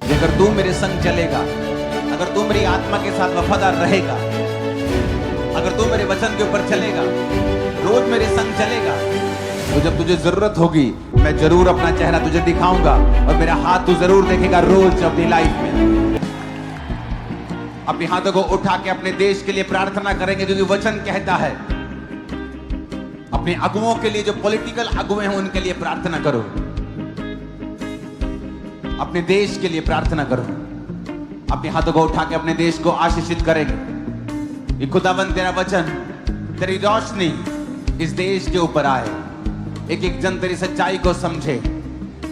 कि अगर तू मेरे संग चलेगा, अगर तू मेरी आत्मा के साथ वफादार रहेगा, अगर तू मेरे वचन के ऊपर चलेगा, रोज मेरे संग चलेगा, तो जब तुझे जरूरत होगी मैं जरूर अपना चेहरा तुझे दिखाऊंगा और मेरा हाथ तू जरूर देखेगा रोज अपनी लाइफ में। अपने हाथों को उठा के अपने देश के लिए प्रार्थना करेंगे, क्योंकि वचन कहता है अपने अगुओं के लिए, जो पॉलिटिकल अगुए हैं उनके लिए प्रार्थना करो, अपने देश के लिए प्रार्थना करो। अपने हाथों को उठा के अपने देश को आशीषित करेंगे कि खुदावंद तेरा वचन, तेरी रोशनी इस देश के ऊपर आए, एक एक जन तेरी सच्चाई को समझे।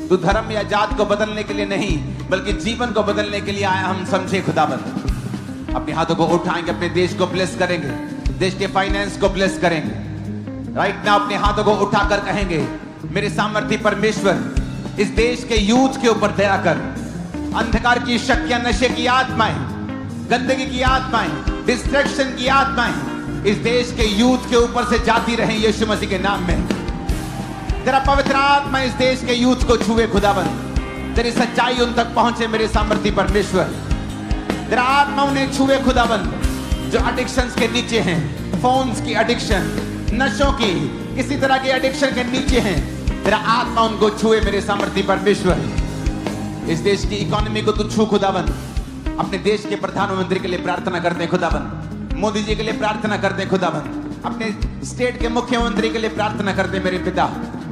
तू धर्म या जात को बदलने के लिए नहीं बल्कि जीवन को बदलने के लिए आया, हम समझे खुदावंद। अपने हाथों को उठाएंगे, अपने देश को ब्लेस करेंगे, देश के फाइनेंस को ब्लेस करेंगे। राइट नाउ अपने हाथों को उठाकर कहेंगे, मेरे सामर्थ्य परमेश्वर इस देश के यूथ के ऊपर दया कर। अंधकार की शक्तियां, नशे की आत्माएं, गंदगी की आत्माएं, डिस्ट्रैक्शन की आत्माएं इस देश के यूथ के ऊपर से जाती रहें यीशु मसीह के नाम में। तेरा पवित्र आत्मा इस देश के यूथ को छुए खुदाबंद, तेरी सच्चाई उन तक पहुंचे मेरे सामर्थ्य परमेश्वर। तेरा आत्मा उन्हें छुए खुदाबंद, जो एडिक्शंस के नीचे हैं, फोन्स की एडिक्शन, नशों की, किसी तरह की एडिक्शन के नीचे हैं, तेरा आत्मा उनको छुए मेरे सामर्थ्य परमेश्वर। इस देश की इकोनॉमी को तू छू खुदाबंद। अपने देश के प्रधानमंत्री के लिए प्रार्थना करते हैं खुदाबंद, मोदी जी के लिए प्रार्थना करते हैं खुदाबंद, अपने स्टेट के मुख्यमंत्री के लिए प्रार्थना करते हैं मेरे पिता।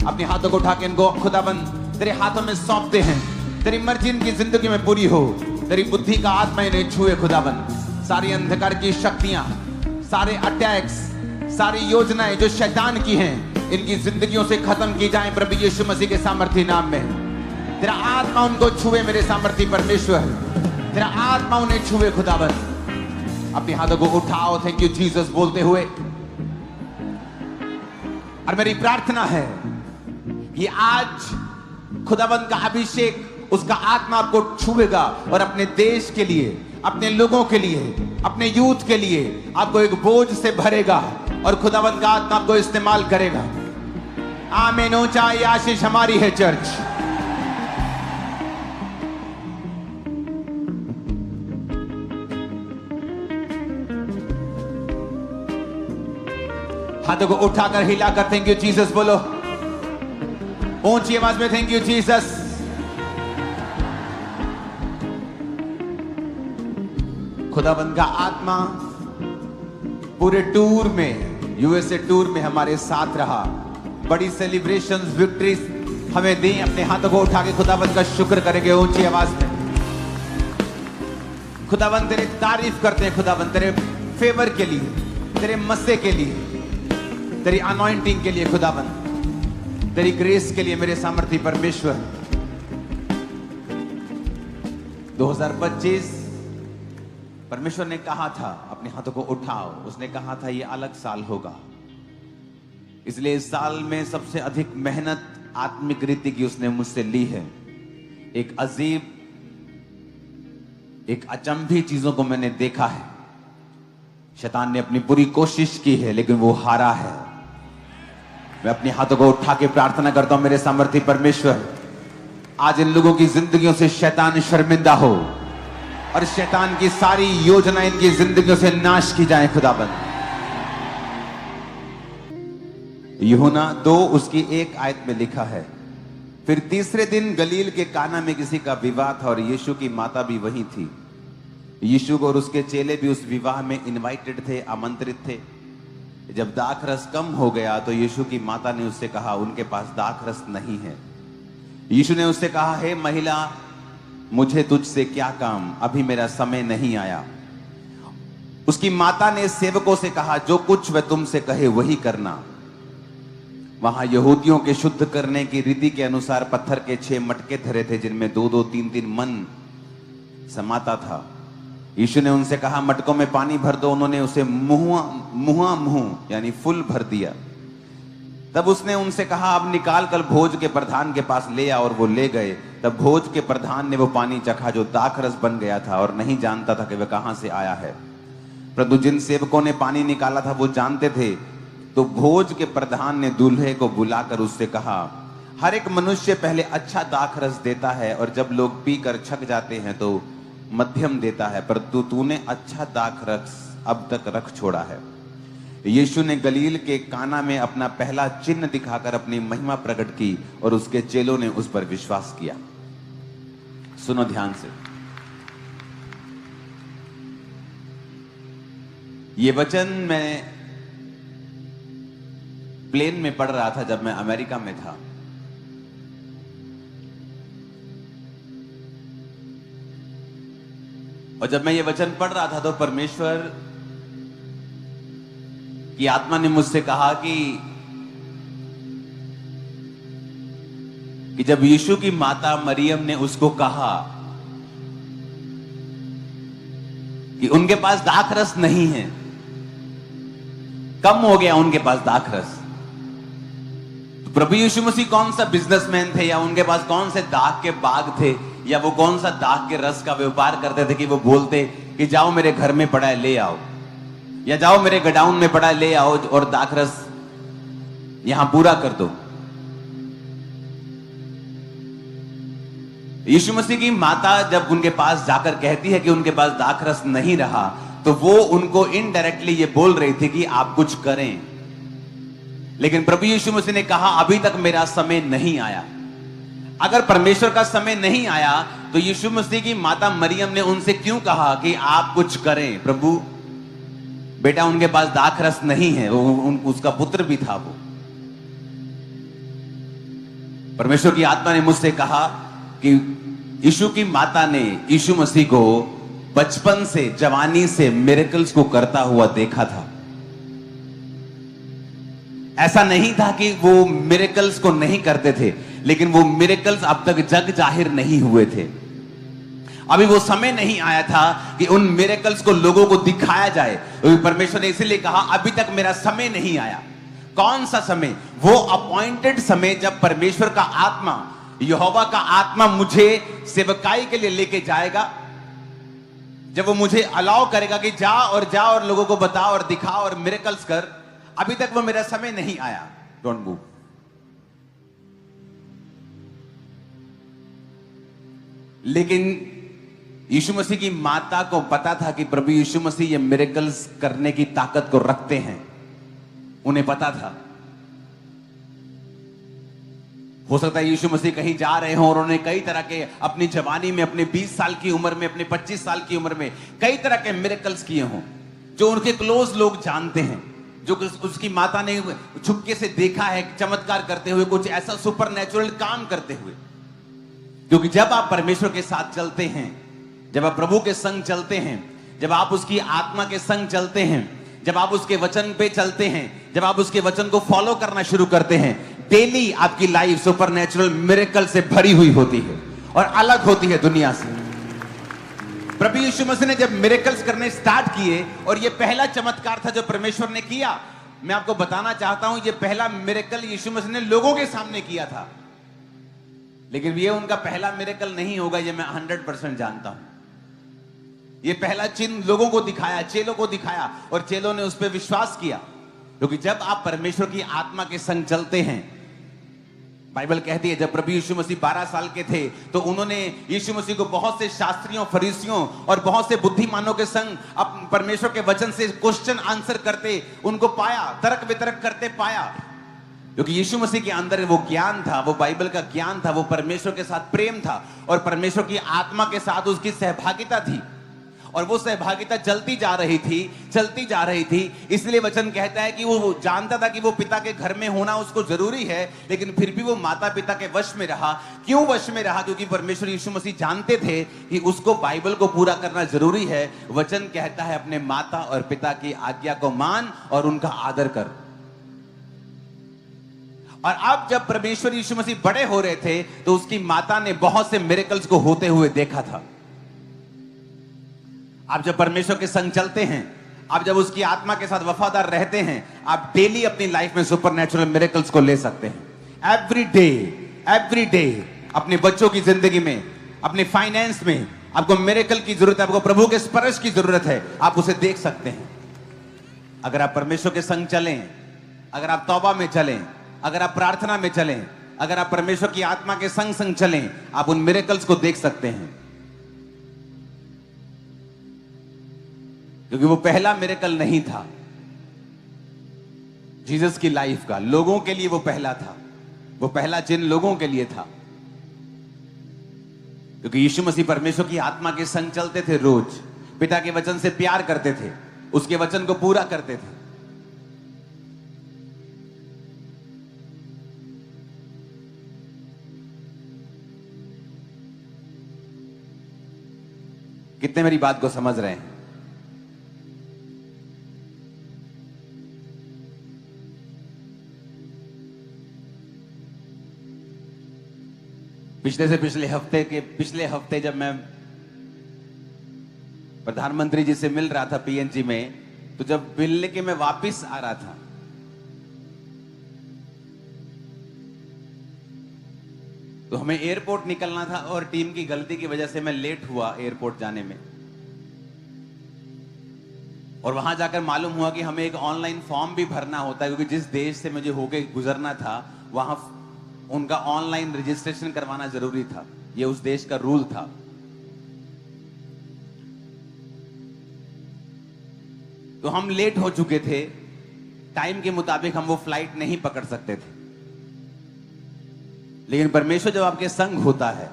अपने हाथों को उठा के इनको खुदाबंद तेरे हाथों में सौंपते हैं, तेरी मर्जी इनकी जिंदगी में पूरी हो, तेरी बुद्धि का आत्मा इन्हें छुए खुदाबंद। सारी अंधकार की शक्तियां, सारे अटैक्स, सारी योजनाएं जो शैतान की हैं, इनकी जिंदगियों से खत्म की जाएं प्रभु यीशु मसीह के सामर्थ्य नाम में। तेरा आत्मा उनको छुए मेरे सामर्थ्य परमेश्वर, तेरा आत्मा उन्हें छुए खुदाबंद। अपने हाथों को उठाओ थैंक यू जीसस बोलते हुए। और मेरी प्रार्थना है कि आज खुदाबंद का अभिषेक, उसका आत्मा आपको छुएगा और अपने देश के लिए, अपने लोगों के लिए, अपने यूथ के लिए आपको एक बोझ से भरेगा और खुदावंद का आत्मा आपको इस्तेमाल करेगा। आमीन। ऊंचा ये आशीष हमारी है चर्च। हाथों को उठाकर हिलाकर थैंक यू जीसस बोलो, ऊंची आवाज में थैंक यू जीसस। खुदाबंद का आत्मा पूरे टूर में, यूएसए टूर में हमारे साथ रहा। बड़ी सेलिब्रेशंस, विक्ट्रीज हमें दी। अपने हाथों को उठा के खुदाबंद का शुक्र करेंगे ऊंची आवाज में। खुदाबंद तेरी तारीफ करते हैं खुदाबंद, तेरे फेवर के लिए, तेरे मस्से के लिए, तेरी अनॉइंटिंग के लिए खुदाबंद, तेरी ग्रेस के लिए मेरे सामर्थ्य परमेश्वर। 2025 परमेश्वर ने कहा था अपने हाथों को उठाओ, उसने कहा था ये अलग साल होगा, इसलिए इस साल में सबसे अधिक मेहनत आत्मिक रीति की उसने मुझसे ली है। एक अजीब, एक अचंभी चीजों को मैंने देखा है। शैतान ने अपनी पूरी कोशिश की है लेकिन वो हारा है। मैं अपने हाथों को उठा के प्रार्थना करता हूं मेरे सामर्थ्य परमेश्वर, आज इन लोगों की जिंदगियों से शैतान शर्मिंदा हो और शैतान की सारी योजना इनकी जिंदगियों से नाश की जाए खुदाबंद। यूहन्ना 2 उसकी 1 आयत में लिखा है, फिर तीसरे दिन गलील के काना में किसी का विवाह था और यीशु की माता भी वहीं थी। यीशु और उसके चेले भी उस विवाह में इनवाइटेड थे, आमंत्रित थे। जब दाखरस कम हो गया तो यीशु की माता ने उससे कहा उनके पास दाखरस नहीं है। यीशु ने उससे कहा, हे महिला, मुझे तुझसे क्या काम, अभी मेरा समय नहीं आया। उसकी माता ने सेवकों से कहा, जो कुछ वह तुमसे कहे वही करना। वहां यहूदियों के शुद्ध करने की रीति के अनुसार पत्थर के 6 मटके धरे थे जिनमें 2-2, 3-3 मन समाता था। यीशु ने उनसे कहा, मटकों में पानी भर दो। उन्होंने उसे मुंह यानी फुल भर दिया। तब उसने उनसे कहा, अब निकाल कर भोज के प्रधान के पास ले आ, और वो ले गए। तब भोज के प्रधान ने वो पानी चखा जो दाखरस बन गया था और नहीं जानता था कि वह कहां से आया है। परंतु जिन सेवकों ने पानी निकाला था वो जानते थे। तो भोज के प्रधान ने दूल्हे को बुलाकर उससे कहा, हर एक मनुष्य पहले अच्छा दाख रस देता है और जब लोग पीकर छक जाते हैं तो मध्यम देता है, परंतु तूने अच्छा दाख रस अब तक रख छोड़ा है। यीशु ने गलील के काना में अपना पहला चिन्ह दिखाकर अपनी महिमा प्रकट की और उसके चेलों ने उस पर विश्वास किया। सुनो ध्यान से, ये वचन मैं प्लेन में पढ़ रहा था जब मैं अमेरिका में था। और जब मैं ये वचन पढ़ रहा था तो परमेश्वर की आत्मा ने मुझसे कहा कि जब यीशु की माता मरियम ने उसको कहा कि उनके पास दाखरस नहीं है, कम हो गया उनके पास दाखरस, तो प्रभु यीशु मसीह कौन सा बिजनेसमैन थे या उनके पास कौन से दाख के बाग थे या वो कौन सा दाख के रस का व्यापार करते थे कि वो बोलते कि जाओ मेरे घर में पड़ा है ले आओ, या जाओ मेरे गोडाउन में पड़ा है ले आओ और दाखरस यहां पूरा कर दो। यीशु मसीह की माता जब उनके पास जाकर कहती है कि उनके पास दाखरस नहीं रहा, तो वो उनको इनडायरेक्टली ये बोल रही थी कि आप कुछ करें। लेकिन प्रभु यीशु मसीह ने कहा अभी तक मेरा समय नहीं आया। अगर परमेश्वर का समय नहीं आया तो यीशु मसीह की माता मरियम ने उनसे क्यों कहा कि आप कुछ करें? प्रभु बेटा उनके पास दाखरस नहीं है, उसका पुत्र भी था वो। परमेश्वर की आत्मा ने मुझसे कहा कि यीशु की माता ने यीशु मसीह को बचपन से जवानी से मिरेकल्स को करता हुआ देखा था। ऐसा नहीं था कि वो मिरेकल्स को नहीं करते थे, लेकिन वो मिरेकल्स अब तक जग जाहिर नहीं हुए थे। अभी वो समय नहीं आया था कि उन मिरेकल्स को लोगों को दिखाया जाए। परमेश्वर ने इसीलिए कहा अभी तक मेरा समय नहीं आया। कौन सा समय? वो अपॉइंटेड समय जब परमेश्वर का आत्मा, यहोवा का आत्मा मुझे सेवकाई के लिए लेके जाएगा, जब वो मुझे अलाउ करेगा कि जा और लोगों को बता और दिखा और मिरेकल्स कर। अभी तक वो मेरा समय नहीं आया। Don't move. लेकिन यीशु मसीह की माता को पता था कि प्रभु यीशु मसीह ये मिरेकल्स करने की ताकत को रखते हैं। उन्हें पता था। हो सकता है यीशु मसीह कहीं जा रहे हों और उन्होंने कई तरह के अपनी जवानी में, अपने 20 साल की उम्र में, अपने 25 साल की उम्र में कई तरह के मिरेकल्स किए हों जो उनके क्लोज लोग जानते हैं, जो उसकी माता ने छुपके से देखा है चमत्कार करते हुए, कुछ ऐसा सुपरनैचुरल काम करते हुए। क्योंकि जब आप परमेश्वर के साथ चलते हैं, जब आप प्रभु के संग चलते हैं, जब आप उसकी आत्मा के संग चलते हैं, जब आप उसके वचन पे चलते हैं, जब आप उसके वचन को फॉलो करना शुरू करते हैं, डेली आपकी लाइफ सुपरनैचुरल मिरेकल से भरी हुई होती है और अलग होती है दुनिया से। प्रभु यीशु मसीह ने जब मिरेकल्स करने स्टार्ट किए, और ये पहला चमत्कार था जो परमेश्वर ने किया। मैं आपको बताना चाहता हूं ये पहला मिरेकल यीशु मसीह ने लोगों के सामने किया था, लेकिन ये उनका पहला मिरेकल नहीं होगा, ये मैं 100% जानता हूं। ये पहला चिन्ह लोगों को दिखाया, चेलों को दिखाया, और चेलों ने उस पर विश्वास किया। क्योंकि जब आप परमेश्वर की आत्मा के संग चलते हैं, बाइबल कहती है जब प्रभु यीशु मसीह 12 साल के थे तो उन्होंने यीशु मसीह को बहुत से शास्त्रियों, फरीसियों और बहुत से बुद्धिमानों के संग परमेश्वर के वचन से क्वेश्चन आंसर करते उनको पाया, तर्क वितर्क करते पाया। क्योंकि यीशु मसीह के अंदर वो ज्ञान था, वो बाइबल का ज्ञान था, वो परमेश्वर के साथ प्रेम था और परमेश्वर की आत्मा के साथ उसकी सहभागिता थी। और वो सहभागिता चलती जा रही थी। इसलिए वचन कहता है कि वो जानता था कि वो पिता के घर में होना उसको जरूरी है, लेकिन फिर भी वो माता पिता के वश में रहा। क्यों वश में रहा? क्योंकि परमेश्वर यीशु मसीह जानते थे कि उसको बाइबल को पूरा करना जरूरी है। वचन कहता है अपने माता और पिता की आज्ञा को मान और उनका आदर कर। और अब जब परमेश्वर यीशु मसीह बड़े हो रहे थे तो उसकी माता ने बहुत से मिरेकल्स को होते हुए देखा था। आप जब परमेश्वर के संग चलते हैं, आप जब उसकी आत्मा के साथ वफादार रहते हैं, आप डेली अपनी लाइफ में सुपरनैचुरल मिरेकल्स को ले सकते हैं। एवरी डे अपने बच्चों की जिंदगी में, अपने फाइनेंस में आपको मिरेकल की जरूरत है, आपको प्रभु के स्पर्श की जरूरत है, आप उसे देख सकते हैं। अगर आप परमेश्वर के संग चलें, अगर आप तौबा में चलें, अगर आप प्रार्थना में चलें, अगर आप परमेश्वर की आत्मा के संग संग चलें, आप उन मिरेकल्स को देख सकते हैं। क्योंकि वो पहला मिरेकल नहीं था जीसस की लाइफ का, लोगों के लिए वो पहला था, वो पहला जिन लोगों के लिए था। क्योंकि यीशु मसीह परमेश्वर की आत्मा के संग चलते थे, रोज पिता के वचन से प्यार करते थे, उसके वचन को पूरा करते थे। कितने मेरी बात को समझ रहे हैं? पिछले हफ्ते जब मैं प्रधानमंत्री जी से मिल रहा था पीएनजी में, तो जब मिलने के मैं वापस आ रहा था, तो हमें एयरपोर्ट निकलना था और टीम की गलती की वजह से मैं लेट हुआ एयरपोर्ट जाने में। और वहां जाकर मालूम हुआ कि हमें एक ऑनलाइन फॉर्म भी भरना होता है, क्योंकि जिस देश से मुझे होके गुजरना था वहां उनका ऑनलाइन रजिस्ट्रेशन करवाना जरूरी था। यह उस देश का रूल था। तो हम लेट हो चुके थे, टाइम के मुताबिक हम वो फ्लाइट नहीं पकड़ सकते थे। लेकिन परमेश्वर जब आपके संग होता है,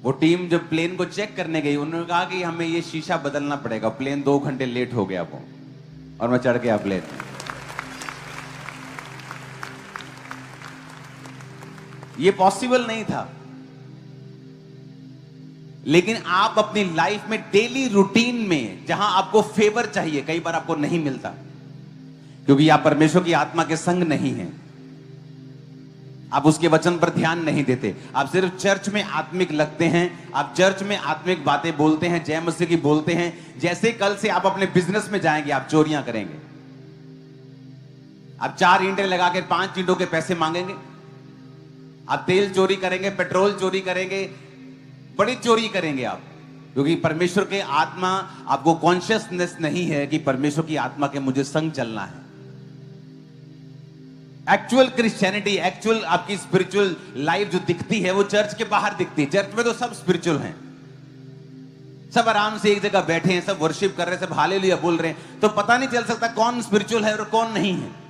वो टीम जब प्लेन को चेक करने गई, उन्होंने कहा कि हमें ये शीशा बदलना पड़ेगा, प्लेन 2 घंटे लेट हो गया वो, और मैं चढ़ गया प्लेन। ये पॉसिबल नहीं था। लेकिन आप अपनी लाइफ में डेली रूटीन में जहां आपको फेवर चाहिए, कई बार आपको नहीं मिलता, क्योंकि आप परमेश्वर की आत्मा के संग नहीं हैं। आप उसके वचन पर ध्यान नहीं देते, आप सिर्फ चर्च में आत्मिक लगते हैं, आप चर्च में आत्मिक बातें बोलते हैं, जय मसीह की बोलते हैं। जैसे कल से आप अपने बिजनेस में जाएंगे, आप चोरियां करेंगे, आप 4 ईंटें लगाकर 5 ईंटों के पैसे मांगेंगे, आप तेल चोरी करेंगे, पेट्रोल चोरी करेंगे, बड़ी चोरी करेंगे आप, क्योंकि परमेश्वर के आत्मा आपको कॉन्शियसनेस नहीं है कि परमेश्वर की आत्मा के मुझे संग चलना है। एक्चुअल क्रिश्चियनिटी, एक्चुअल आपकी स्पिरिचुअल लाइफ जो दिखती है वो चर्च के बाहर दिखती है। चर्च में तो सब स्पिरिचुअल हैं, सब आराम से एक जगह बैठे हैं, सब वर्शिप कर रहे हैं, सब हालेलुया बोल रहे हैं, तो पता नहीं चल सकता कौन स्पिरिचुअल है और कौन नहीं है।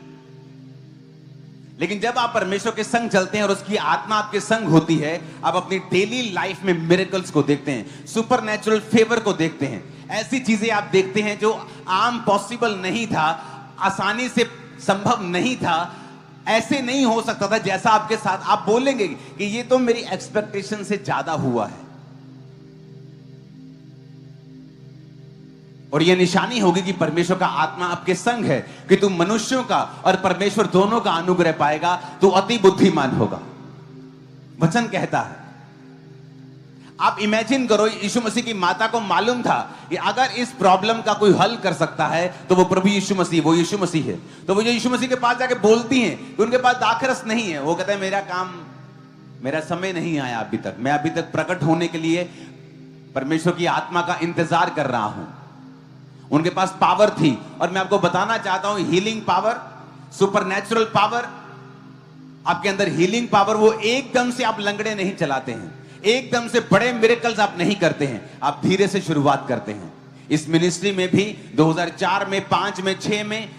लेकिन जब आप परमेश्वर के संग चलते हैं और उसकी आत्मा आपके संग होती है, आप अपनी डेली लाइफ में मिरेकल्स को देखते हैं, सुपरनैचुरल फेवर को देखते हैं। ऐसी चीजें आप देखते हैं जो आम पॉसिबल नहीं था, आसानी से संभव नहीं था, ऐसे नहीं हो सकता था जैसा आपके साथ। आप बोलेंगे कि ये तो मेरी एक्सपेक्टेशन से ज्यादा हुआ है, और यह निशानी होगी कि परमेश्वर का आत्मा आपके संग है, कि तू मनुष्यों का और परमेश्वर दोनों का अनुग्रह पाएगा, तो अति बुद्धिमान होगा, वचन कहता है। आप इमेजिन करो, यीशु मसीह की माता को मालूम था कि अगर इस प्रॉब्लम का कोई हल कर सकता है तो वो प्रभु यीशु मसीह, वो यीशु मसीह है। तो वो यीशु मसीह के पास जाके बोलती हैं कि उनके पास दाखरस नहीं है। वो कहता है मेरा समय नहीं आया अभी तक, मैं अभी तक प्रकट होने के लिए परमेश्वर की आत्मा का इंतजार कर रहा हूं। उनके पास पावर थी, और मैं आपको बताना चाहता हूं, हीलिंग पावर, सुपरनैचुरल पावर, आपके अंदर हीलिंग पावर, वो एकदम से आप लंगड़े नहीं चलाते हैं, एकदम से बड़े मिरेकल्स आप नहीं करते हैं, आप धीरे से शुरुआत करते हैं। इस मिनिस्ट्री में भी 2004 में, 5 में, 6 में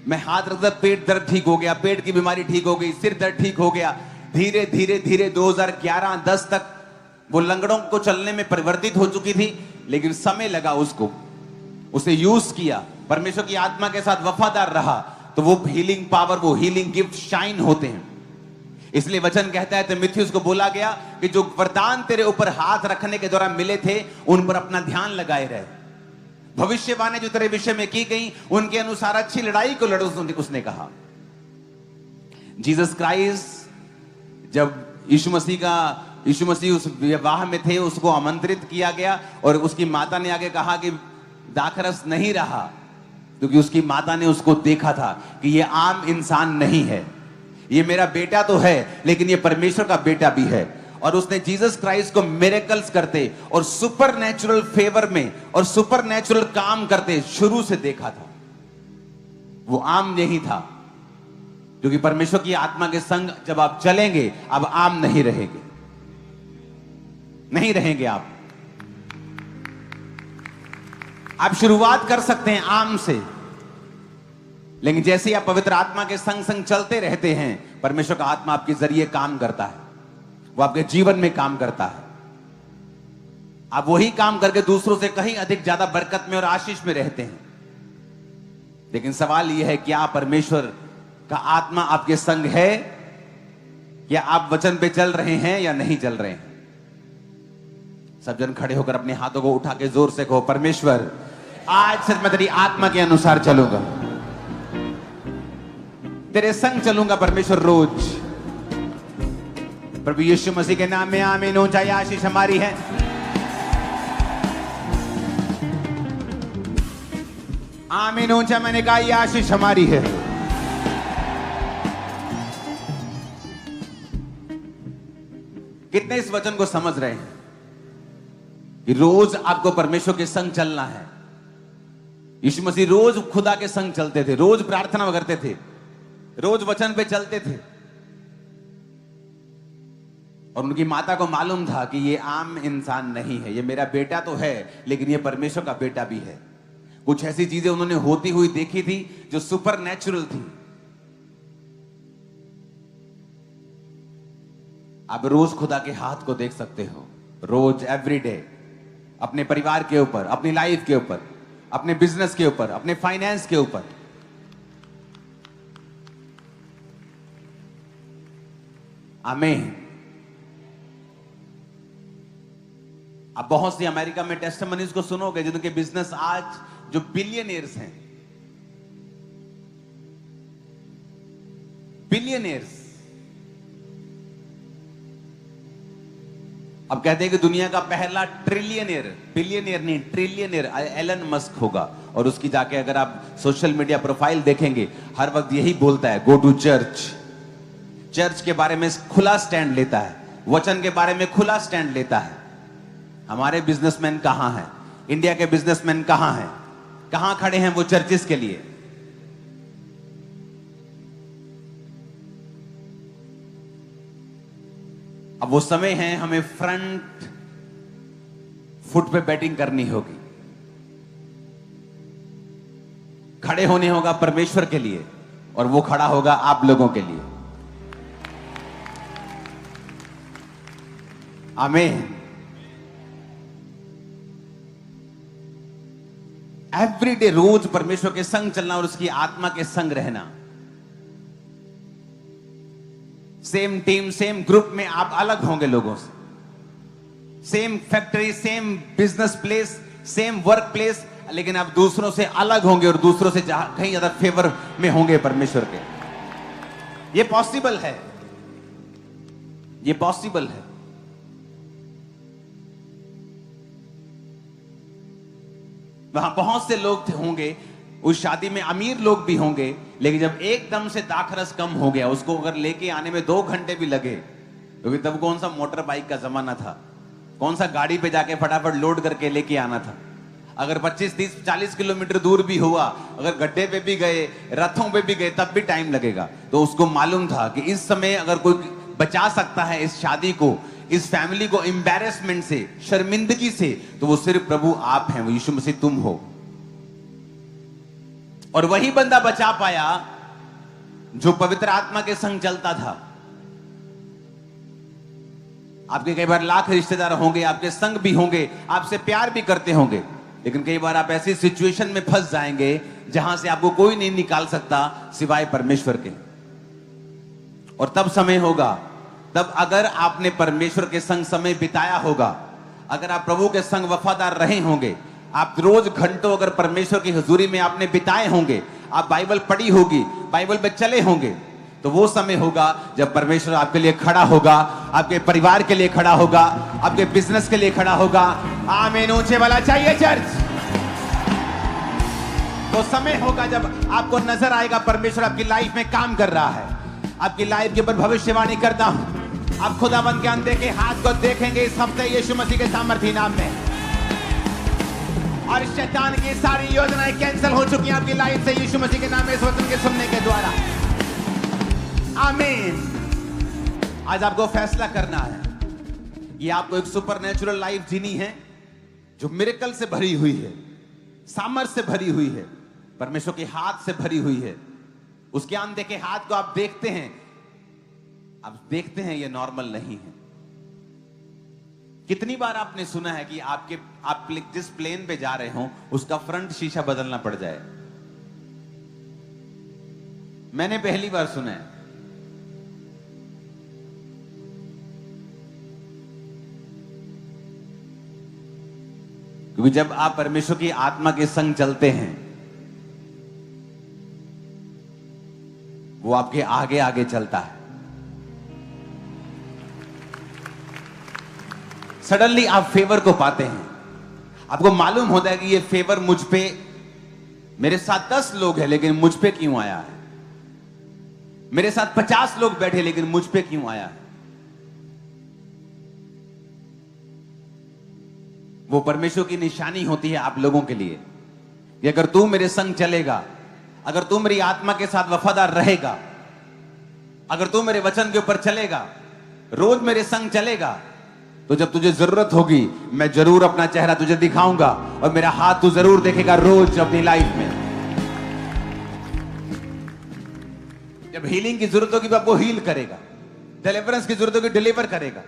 मैं हाथ रखता, पेट दर्द ठीक हो गया, पेट की बीमारी ठीक हो गई, सिर दर्द ठीक हो गया। धीरे धीरे धीरे 2011-10 तक वो लंगड़ों को चलने में परिवर्तित हो चुकी थी, लेकिन समय लगा उसको, उसे यूज किया, परमेश्वर की आत्मा के साथ वफादार रहा, तो वो हीलिंग पावर, वो हीलिंग गिफ्ट शाइन होते हैं। इसलिए वचन कहता है, तीमुथियुस को बोला गया कि जो वरदान तेरे ऊपर हाथ रखने के द्वारा मिले थे, उन पर अपना ध्यान लगाए रहे। भविष्यवाणी जो तेरे विषय में की गई, उनके अनुसार अच्छी लड़ाई को लड़ो, उसने कहा। जीसस क्राइस्ट, जब यीशु मसीह उस विवाह में थे, उसको आमंत्रित किया गया, और उसकी माता ने आगे कहा कि दाखरस नहीं रहा, क्योंकि उसकी माता ने उसको देखा था कि ये आम इंसान नहीं है, ये मेरा बेटा तो है, लेकिन ये परमेश्वर का बेटा भी है। और उसने जीसस क्राइस्ट को मिरेकल्स करते और सुपरनैचुरल फेवर में और सुपरनैचुरल काम करते शुरू से देखा था। वो आम नहीं था। क्योंकि परमेश्वर की आत्मा के संग जब आप चलेंगे, अब आम नहीं रहेंगे, नहीं रहेंगे आप शुरुआत कर सकते हैं आम से, लेकिन जैसे ही आप पवित्र आत्मा के संग संग चलते रहते हैं, परमेश्वर का आत्मा आपके जरिए काम करता है, वो आपके जीवन में काम करता है। आप वही काम करके दूसरों से कहीं अधिक ज्यादा बरकत में और आशीष में रहते हैं। लेकिन सवाल यह है, क्या परमेश्वर का आत्मा आपके संग है? क्या आप वचन पे चल रहे हैं या नहीं चल रहे हैं? सब जन खड़े होकर अपने हाथों को उठा के जोर से कहो, परमेश्वर आज से मैं तेरी आत्मा के अनुसार चलूंगा, तेरे संग चलूंगा परमेश्वर रोज। प्रभु यीशु मसीह के नाम में आमीन। ऊंचाई आशीष हमारी है। आमीन। ऊंचा मैंने कहा, यह आशीष हमारी है। कितने इस वचन को समझ रहे हैं कि रोज आपको परमेश्वर के संग चलना है? यीशु मसीह रोज खुदा के संग चलते थे, रोज प्रार्थना करते थे, रोज वचन पे चलते थे, और उनकी माता को मालूम था कि ये आम इंसान नहीं है, ये मेरा बेटा तो है लेकिन ये परमेश्वर का बेटा भी है। कुछ ऐसी चीजें उन्होंने होती हुई देखी थी जो सुपर नेचुरल थी। आप रोज खुदा के हाथ को देख सकते हो, रोज, एवरीडे, अपने परिवार के ऊपर, अपनी लाइफ के ऊपर, अपने बिजनेस के ऊपर, अपने फाइनेंस के ऊपर। आमीन। आप बहुत सी अमेरिका में टेस्टिमनीज को सुनोगे जिनके बिजनेस आज जो बिलियनियर्स हैं, बिलियनियर्स। अब कहते हैं कि दुनिया का पहला ट्रिलियनियर, बिलियनियर नहीं ट्रिलियनियर एलन मस्क होगा, और उसकी जाके अगर आप सोशल मीडिया प्रोफाइल देखेंगे, हर वक्त यही बोलता है, गो टू चर्च। चर्च के बारे में खुला स्टैंड लेता है, वचन के बारे में खुला स्टैंड लेता है। हमारे बिजनेसमैन कहां हैं? इंडिया के बिजनेसमैन कहां हैं? कहां खड़े हैं वो चर्चिस के लिए? अब वो समय है, हमें फ्रंट फुट पे बैटिंग करनी होगी, खड़े होने होगा परमेश्वर के लिए, और वो खड़ा होगा आप लोगों के लिए। आमीन। एवरीडे, रोज परमेश्वर के संग चलना और उसकी आत्मा के संग रहना। सेम टीम, सेम ग्रुप में आप अलग होंगे लोगों से, same factory, same business place, same work place, लेकिन आप दूसरों से अलग होंगे और दूसरों से कहीं ज्यादा फेवर में होंगे परमेश्वर के। ये पॉसिबल है, ये पॉसिबल है। वहां बहुत से लोग होंगे, उस शादी में अमीर लोग भी होंगे, लेकिन जब एकदम से दाखरस कम हो गया, उसको अगर लेके आने में 2 घंटे भी लगे, क्योंकि तब कौन सा मोटर बाइक का जमाना था, कौन सा गाड़ी पे जाके फटाफट लोड करके लेके आना था। अगर 25, 30, 40 किलोमीटर दूर भी हुआ, अगर गड्ढे पे भी गए, रथों पे भी गए, तब भी टाइम लगेगा। तो उसको मालूम था कि इस समय अगर कोई बचा सकता है इस शादी को, इस फैमिली को एम्बैरेसमेंट से, शर्मिंदगी से, तो वो सिर्फ प्रभु आप हैं, वो यीशु मसीह तुम हो। और वही बंदा बचा पाया जो पवित्र आत्मा के संग चलता था। आपके कई बार लाख रिश्तेदार होंगे, आपके संग भी होंगे, आपसे प्यार भी करते होंगे, लेकिन कई बार आप ऐसी सिचुएशन में फंस जाएंगे जहां से आपको कोई नहीं निकाल सकता सिवाय परमेश्वर के। और तब समय होगा, तब अगर आपने परमेश्वर के संग समय बिताया होगा, अगर आप प्रभु के संग वफादार रहे होंगे, आप रोज घंटों अगर परमेश्वर की हुजूरी में आपने बिताए होंगे, आप बाइबल पढ़ी होगी, बाइबल पे चले होंगे, तो वो समय होगा जब परमेश्वर आपके लिए खड़ा होगा, आपके परिवार के लिए खड़ा होगा, आपके बिजनेस के लिए खड़ा होगा। आमीन। ऊंचे वाला चाहिए चर्च। तो समय होगा जब आपको नजर आएगा परमेश्वर आपकी लाइफ में काम कर रहा है। आपकी लाइफ के ऊपर भविष्यवाणी करता हूं, आप खुदावंद के अनदेखे हाथ को देखेंगे इस हफ्ते यीशु मसीह के सामर्थी नाम में, और शैतान की सारी योजनाएं कैंसिल हो चुकी हैं आपकी लाइफ से यीशु मसीह के नाम में इस वचन के सुनने के द्वारा। आमीन। आज आपको फैसला करना है, ये आपको एक सुपरनेचुरल लाइफ जीनी है जो मिरेकल से भरी हुई है, सामर्थ से भरी हुई है, परमेश्वर के हाथ से भरी हुई है। उसके अनदेखे हाथ को आप देखते हैं, ये नॉर्मल नहीं है। कितनी बार आपने सुना है कि आप जिस प्लेन पे जा रहे हो उसका फ्रंट शीशा बदलना पड़ जाए? मैंने पहली बार सुना है। क्योंकि जब आप परमेश्वर की आत्मा के संग चलते हैं, वो आपके आगे आगे चलता है। सडनली आप फेवर को पाते हैं। आपको मालूम होता है कि ये फेवर मुझ पे, मेरे साथ 10 लोग हैं लेकिन मुझ पे क्यों आया है? मेरे साथ 50 लोग बैठे लेकिन मुझ पे क्यों आया है? वो परमेश्वर की निशानी होती है आप लोगों के लिए कि अगर तू मेरे संग चलेगा, अगर तू मेरी आत्मा के साथ वफादार रहेगा, अगर तू मेरे वचन के ऊपर चलेगा, रोज मेरे संग चलेगा, तो जब तुझे जरूरत होगी मैं जरूर अपना चेहरा तुझे दिखाऊंगा और मेरा हाथ तू जरूर देखेगा रोज अपनी लाइफ में। जब हीलिंग की जरूरत होगी आपको हील करेगा, डिलीवरेंस की जरूरत होगी डिलीवर करेगा।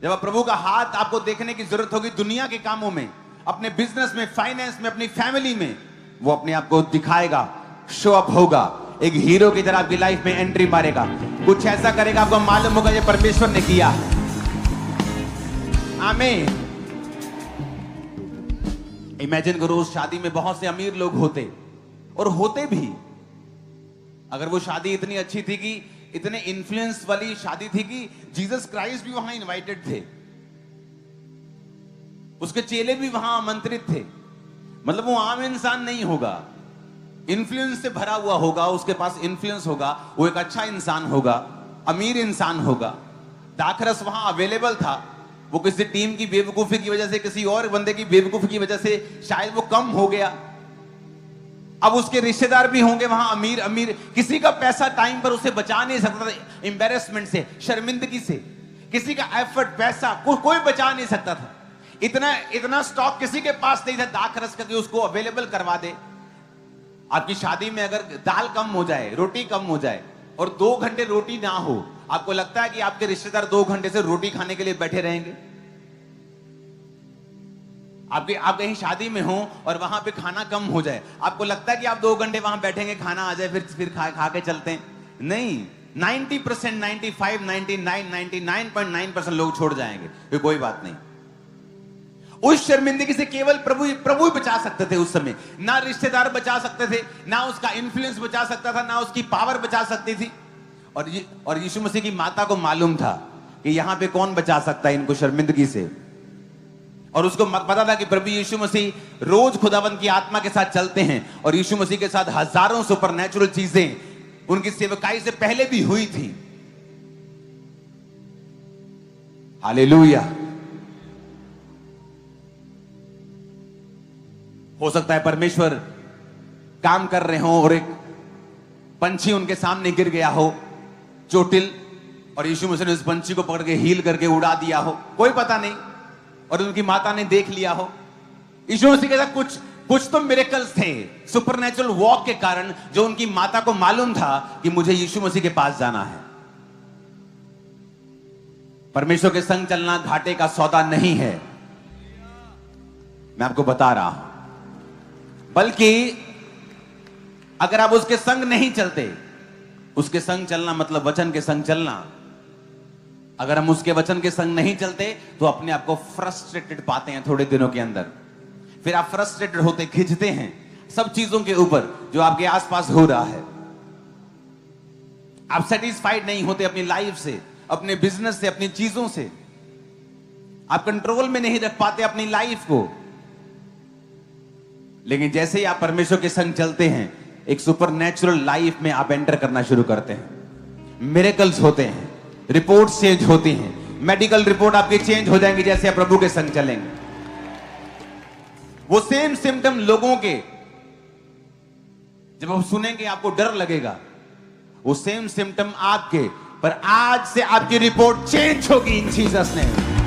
जब आप प्रभु का हाथ आपको देखने की जरूरत होगी दुनिया के कामों में, अपने बिजनेस में, फाइनेंस में, अपनी फैमिली में, वो अपने आप को दिखाएगा, शो अप होगा, एक हीरो की तरह आपकी लाइफ में एंट्री मारेगा, कुछ ऐसा करेगा आपको मालूम होगा ये परमेश्वर ने किया है। आमीन। इमेजिन करो उस शादी में बहुत से अमीर लोग होते, और होते भी। अगर वो शादी इतनी अच्छी थी कि इतने इन्फ्लुएंस वाली शादी थी कि जीसस क्राइस्ट भी वहां इनवाइटेड थे, उसके चेले भी वहां आमंत्रित थे। मतलब वो आम इंसान नहीं होगा, इन्फ्लुएंस से भरा हुआ होगा, उसके पास इन्फ्लुएंस होगा, वो एक अच्छा इंसान होगा, अमीर इंसान होगा। दाखरस वहां अवेलेबल था, वो किसी टीम की बेवकूफी की वजह से, किसी और बंदे की बेवकूफी की वजह से शायद वो कम हो गया। अब उसके रिश्तेदार भी होंगे वहां अमीर अमीर, किसी का पैसा टाइम पर उसे बचा नहीं सकता था, एम्बेरसमेंट से, शर्मिंदगी से। किसी का एफर्ट, पैसा कोई बचा नहीं सकता था। इतना स्टॉक किसी के पास नहीं था दाखरस का कि उसको अवेलेबल करवा दे। आपकी शादी में अगर दाल कम हो जाए, रोटी कम हो जाए और 2 घंटे रोटी ना हो, आपको लगता है कि आपके रिश्तेदार 2 घंटे से रोटी खाने के लिए बैठे रहेंगे? आप कहीं शादी में हो और वहां पे खाना कम हो जाए, आपको लगता है कि आप 2 घंटे वहां बैठेंगे, खाना आ जाए, फिर खा के चलते हैं? नहीं, 90%, 95, 99, 99.9% लोग छोड़ जाएंगे, फिर कोई बात नहीं। उस शर्मिंदगी से केवल प्रभु ही बचा सकते थे उस समय। ना रिश्तेदार बचा सकते थे, ना उसका इन्फ्लुएंस बचा सकता था, ना उसकी पावर बचा सकती थी। और यीशु मसीह की माता को मालूम था कि यहां पे कौन बचा सकता है इनको शर्मिंदगी से। और उसको पता था कि प्रभु यीशु मसीह रोज खुदावंत की आत्मा के साथ चलते हैं, और यीशु मसीह के साथ हजारों सुपरनैचुरल चीजें उनकी सेवकाई से पहले भी हुई थी। हालेलुया। हो सकता है परमेश्वर काम कर रहे हो और एक पंछी उनके सामने गिर गया हो, चोटिल, और यीशु मसीह ने उस पंछी को पकड़ के हील करके उड़ा दिया हो, कोई पता नहीं, और उनकी माता ने देख लिया हो। यीशु मसीह के साथ कुछ तो मिरेकल्स थे सुपरनैचुरल वॉक के कारण, जो उनकी माता को मालूम था कि मुझे यीशु मसीह के पास जाना है। परमेश्वर के संग चलना घाटे का सौदा नहीं है, मैं आपको बता रहा हूं। बल्कि अगर आप उसके संग नहीं चलते, उसके संग चलना मतलब वचन के संग चलना। अगर हम उसके वचन के संग नहीं चलते तो अपने आप को फ्रस्ट्रेटेड पाते हैं थोड़े दिनों के अंदर। फिर आप फ्रस्ट्रेटेड होते, खिंचते हैं सब चीजों के ऊपर जो आपके आसपास हो रहा है। आप सेटिस्फाइड नहीं होते अपनी लाइफ से, अपने बिजनेस से, अपनी चीजों से। आप कंट्रोल में नहीं रख पाते अपनी लाइफ को। लेकिन जैसे ही आप परमेश्वर के संग चलते हैं, एक सुपरनैचुरल लाइफ में आप एंटर करना शुरू करते हैं। मिरेकल्स होते हैं, रिपोर्ट्स चेंज होती हैं, मेडिकल रिपोर्ट आपकी चेंज हो जाएंगी जैसे आप प्रभु के संग चलेंगे। वो सेम सिम्टम लोगों के जब आप सुनेंगे आपको डर लगेगा, वो सेम सिम्टम आपके, पर आज से आपकी रिपोर्ट चेंज होगी इन जीसस नेम।